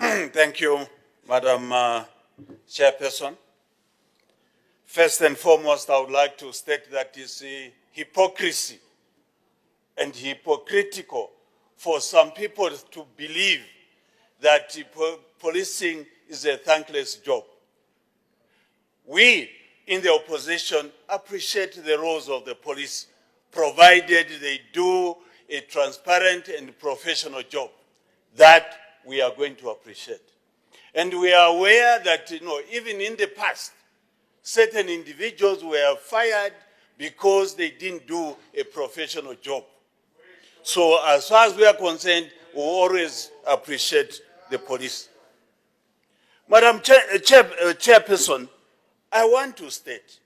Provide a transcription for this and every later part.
Thank you, Madam Chairperson. First and foremost, I would like to state that it's hypocrisy and hypocritical for some people to believe that policing is a thankless job. We in the opposition appreciate the roles of the police, provided they do a transparent and professional job. That we are going to appreciate. And we are aware that, even in the past, certain individuals were fired because they didn't do a professional job. So as far as we are concerned, we always appreciate the police. Madam Chairperson, I want to state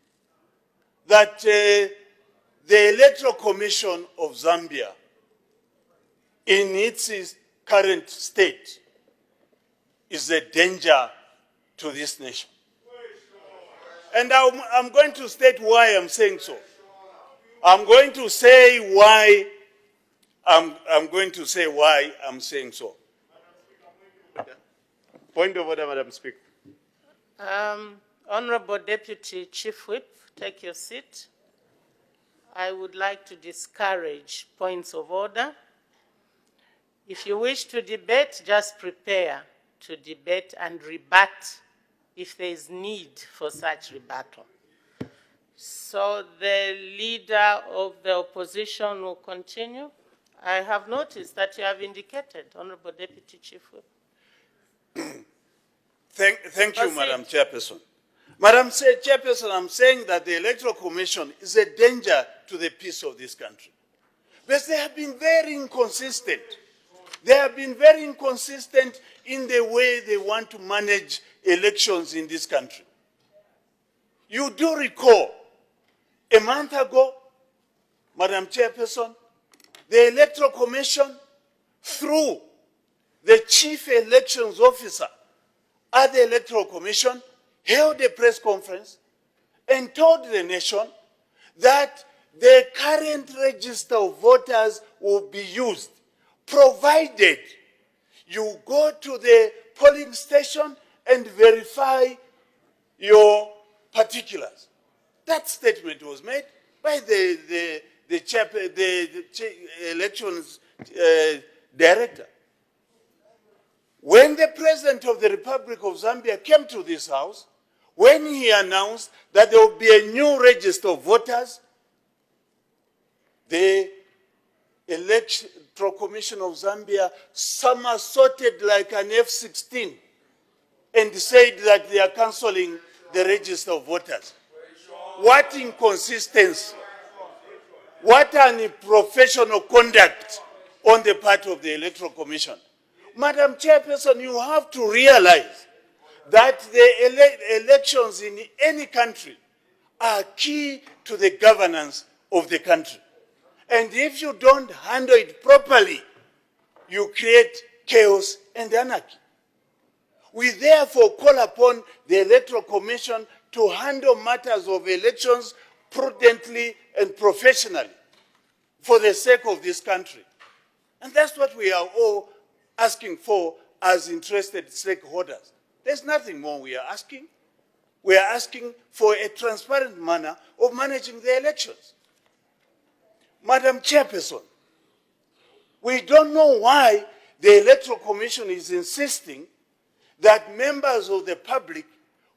that the Electoral Commission of Zambia, in its current state, is a danger to this nation. And I'm going to state why I'm saying so. I'm going to say why I'm saying so. Point of order, Madam Speaker. Honorable Deputy Chief Whip, take your seat. I would like to discourage points of order. If you wish to debate, just prepare to debate and rebut if there is need for such rebuttal. So the leader of the opposition will continue. I have noticed that you have indicated, Honorable Deputy Chief Whip. Thank you, Madam Chairperson. Madam Chairperson, I'm saying that the Electoral Commission is a danger to the peace of this country. But they have been very inconsistent. They have been very inconsistent in the way they want to manage elections in this country. You do recall, a month ago, Madam Chairperson, the Electoral Commission, through the Chief Elections Officer at the Electoral Commission, held a press conference and told the nation that the current register of voters will be used, provided you go to the polling station and verify your particulars. That statement was made by the elections director. When the President of the Republic of Zambia came to this House, when he announced that there will be a new register of voters, the Electoral Commission of Zambia somersaulted like an F-16 and said that they are cancelling the register of voters. What inconsistency, what unprofessional conduct on the part of the Electoral Commission. Madam Chairperson, you have to realize that the elections in any country are key to the governance of the country. And if you don't handle it properly, you create chaos and anarchy. We therefore call upon the Electoral Commission to handle matters of elections prudently and professionally for the sake of this country. And that's what we are all asking for as interested stakeholders. There's nothing more we are asking. We are asking for a transparent manner of managing the elections. Madam Chairperson, we don't know why the Electoral Commission is insisting that members of the public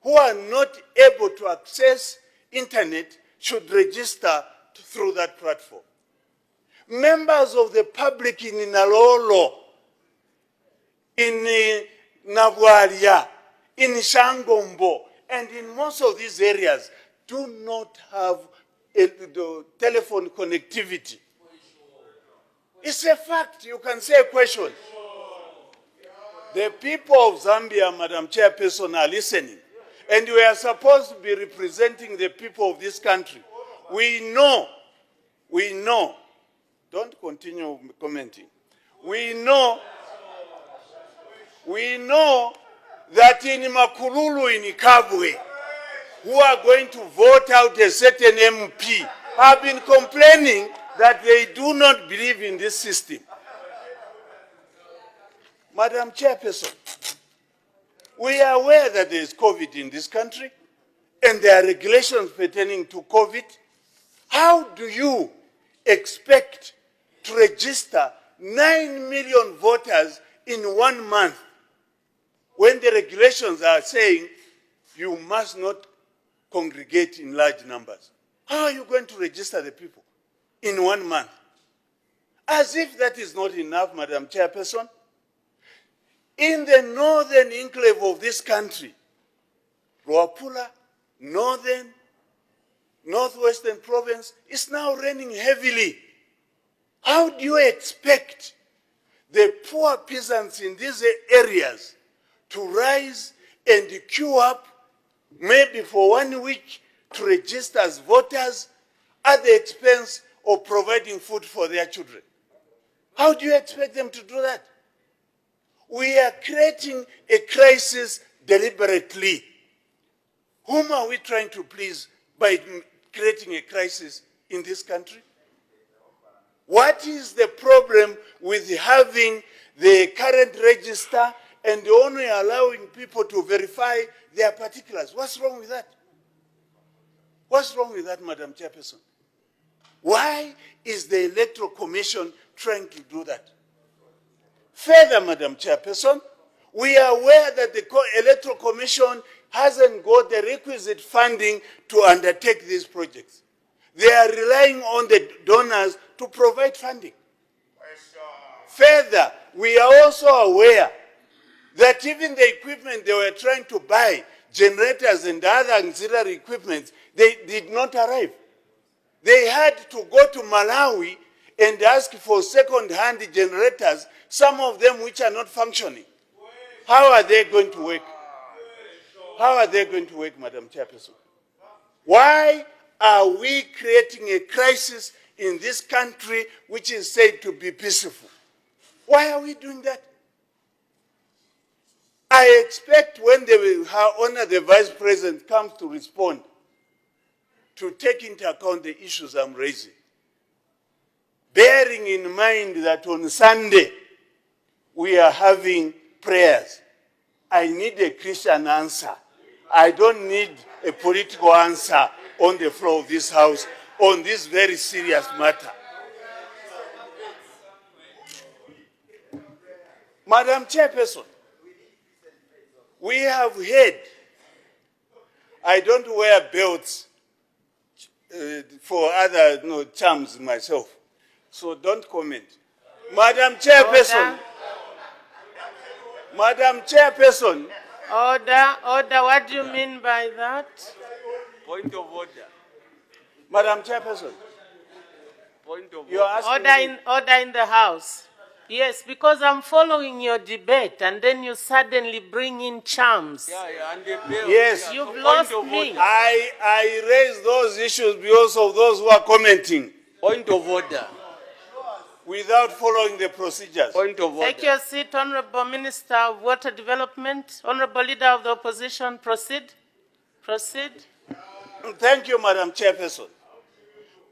who are not able to access internet should register through that platform. Members of the public in Nalolo, in Nabwalia, in Shangombo, and in most of these areas do not have telephone connectivity. It's a fact. You can say a question. The people of Zambia, Madam Chairperson, are listening. And we are supposed to be representing the people of this country. We know, don't continue commenting. We know that in Makululu, in Ikabwe, who are going to vote out a certain MP, have been complaining that they do not believe in this system. Madam Chairperson, We are aware that there is COVID in this country and there are regulations pertaining to COVID. How do you expect to register 9 million voters in 1 month when the regulations are saying you must not congregate in large numbers? How are you going to register the people in 1 month? As if that is not enough, Madam Chairperson, in the northern enclave of this country, Ruapula, northwestern province, is now raining heavily. How do you expect the poor peasants in these areas to rise and queue up maybe for 1 week to register as voters at the expense of providing food for their children? How do you expect them to do that? We are creating a crisis deliberately. Whom are we trying to please by creating a crisis in this country? What is the problem with having the current register and only allowing people to verify their particulars? What's wrong with that? What's wrong with that, Madam Chairperson? Why is the Electoral Commission trying to do that? Further, Madam Chairperson, we are aware that the Electoral Commission hasn't got the requisite funding to undertake these projects. They are relying on the donors to provide funding. Further, we are also aware that even the equipment they were trying to buy, generators and other auxiliary equipment, they did not arrive. They had to go to Malawi and ask for second-hand generators, some of them which are not functioning. How are they going to work? How are they going to work, Madam Chairperson? Why are we creating a crisis in this country which is said to be peaceful? Why are we doing that? I expect when Her Honor the Vice President comes to respond, to take into account the issues I'm raising, bearing in mind that on Sunday we are having prayers. I need a Christian answer. I don't need a political answer on the floor of this House on this very serious matter. Madam Chairperson, we have heard, I don't wear belts for other charms myself, so don't comment. Madam Chairperson, Madam Chairperson. Order, what do you mean by that? Point of order. Madam Chairperson. Point of order. You are asking Order in the House. Yes, because I'm following your debate and then you suddenly bring in charms. And the bill. Yes. You've lost me. I raised those issues because of those who are commenting. Point of order. Without following the procedures. Point of order. Take your seat, Honorable Minister of Water Development. Honorable Leader of the Opposition, proceed. Proceed. Thank you, Madam Chairperson.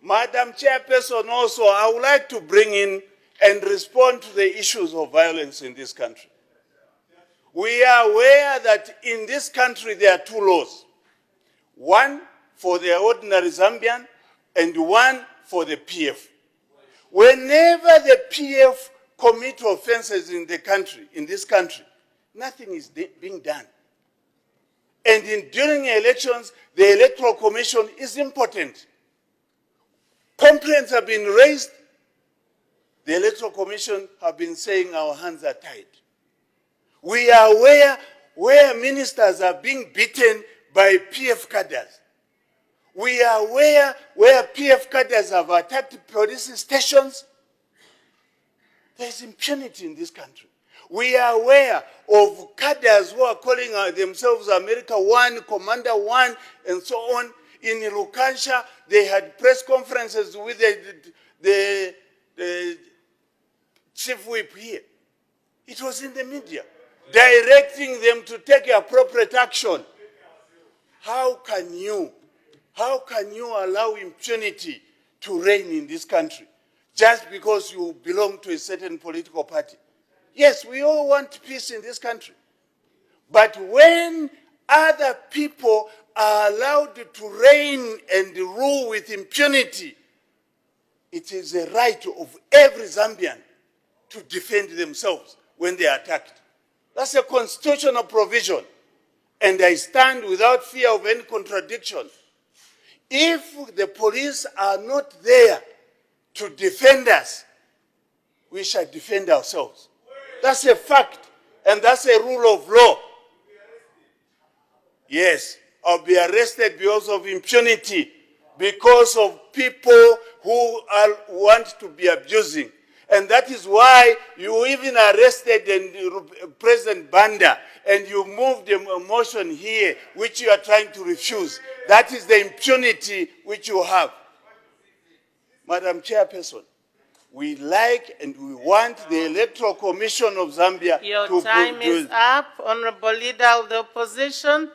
Madam Chairperson, also, I would like to bring in and respond to the issues of violence in this country. We are aware that in this country there are two laws. One for the ordinary Zambian and one for the PF. Whenever the PF commit offenses in the country, in this country, nothing is being done. And during elections, the Electoral Commission is important. Complaints have been raised. The Electoral Commission have been saying our hands are tied. We are aware where ministers are being beaten by PF cadres. We are aware where PF cadres have attacked police stations. There is impunity in this country. We are aware of cadres who are calling themselves America 1, Commander 1, and so on. In Lukansha, they had press conferences with the chief whip here. It was in the media, directing them to take appropriate action. How can you allow impunity to reign in this country just because you belong to a certain political party? Yes, we all want peace in this country. But when other people are allowed to reign and rule with impunity, it is a right of every Zambian to defend themselves when they are attacked. That's a constitutional provision. And I stand without fear of any contradiction. If the police are not there to defend us, we shall defend ourselves. That's a fact, and that's a rule of law. Yes, I'll be arrested because of impunity, because of people who want to be abusing. And that is why you even arrested President Banda, and you moved a motion here which you are trying to refuse. That is the impunity which you have. Madam Chairperson, we like and we want the Electoral Commission of Zambia Your to time is up, Honorable Leader of the Opposition.